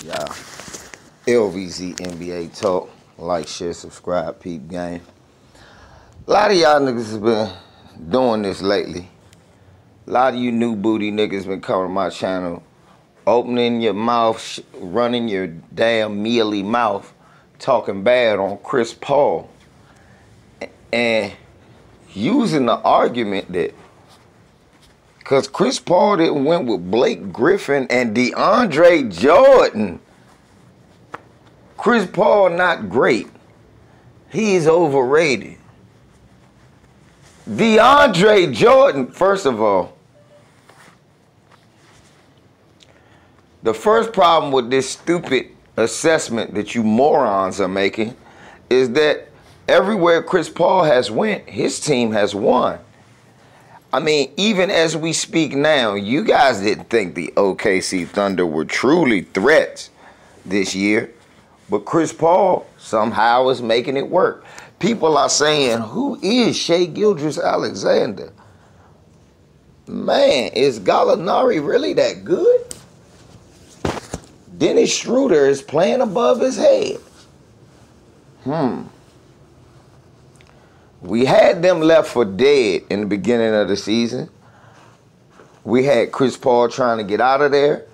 y'all. LVZ NBA Talk. Like, share, subscribe, peep game. A lot of y'all niggas have been doing this lately. A lot of you new booty niggas been coming to my channel, opening your mouth, running your damn mealy mouth, talking bad on Chris Paul, and using the argument that because Chris Paul didn't win with Blake Griffin and DeAndre Jordan, Chris Paul not great. He's overrated. DeAndre Jordan, first of all, the first problem with this stupid assessment that you morons are making is that everywhere Chris Paul has went, his team has won. I mean, even as we speak now, you guys didn't think the OKC Thunder were truly threats this year, but Chris Paul somehow is making it work. People are saying, who is Shai Gilgeous-Alexander? Man, is Gallinari really that good? Dennis Schroeder is playing above his head. We had them left for dead in the beginning of the season. We had Chris Paul trying to get out of there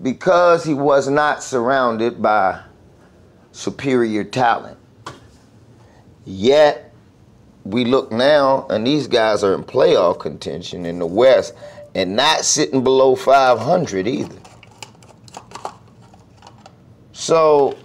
because he was not surrounded by superior talent. Yet, we look now, and these guys are in playoff contention in the West and not sitting below 500 either. So,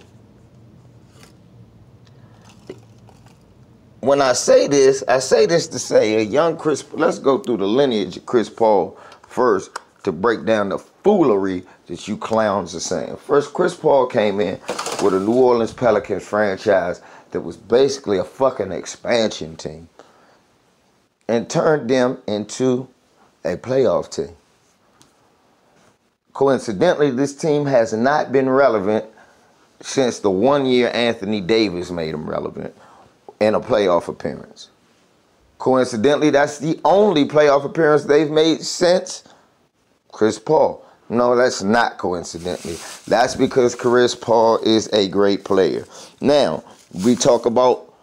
when I say this to say a young Chris, let's go through the lineage of Chris Paul first to break down the foolery that you clowns are saying. First, Chris Paul came in with a New Orleans Pelicans franchise that was basically a fucking expansion team and turned them into a playoff team. Coincidentally, this team has not been relevant since the 1 year Anthony Davis made them relevant in a playoff appearance. Coincidentally, that's the only playoff appearance they've made since Chris Paul. No, that's not coincidentally. That's because Chris Paul is a great player. Now, we talk about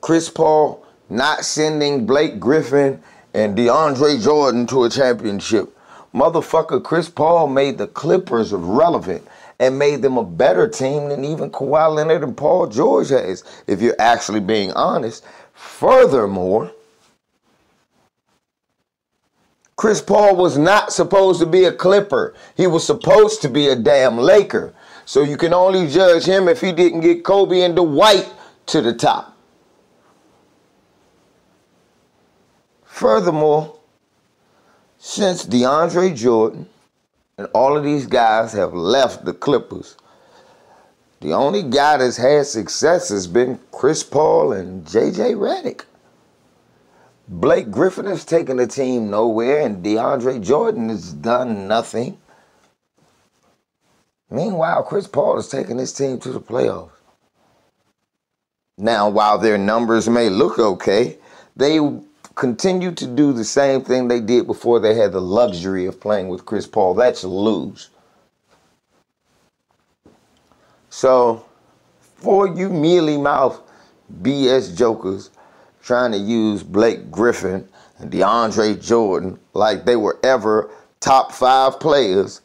Chris Paul not sending Blake Griffin and DeAndre Jordan to a championship. Motherfucker, Chris Paul made the Clippers relevant and made them a better team than even Kawhi Leonard and Paul George has, if you're actually being honest. Furthermore, Chris Paul was not supposed to be a Clipper. He was supposed to be a damn Laker. So you can only judge him if he didn't get Kobe and Dwight to the top. Furthermore, since DeAndre Jordan and all of these guys have left the Clippers, the only guy that's had success has been Chris Paul and JJ Redick. Blake Griffin has taken the team nowhere, and DeAndre Jordan has done nothing. Meanwhile, Chris Paul has taken his team to the playoffs. Now, while their numbers may look okay, they continue to do the same thing they did before they had the luxury of playing with Chris Paul. That's lose. So, for you mealy-mouthed BS jokers trying to use Blake Griffin and DeAndre Jordan like they were ever top 5 players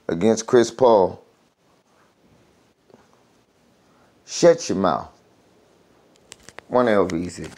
against Chris Paul, shut your mouth. One LVZ.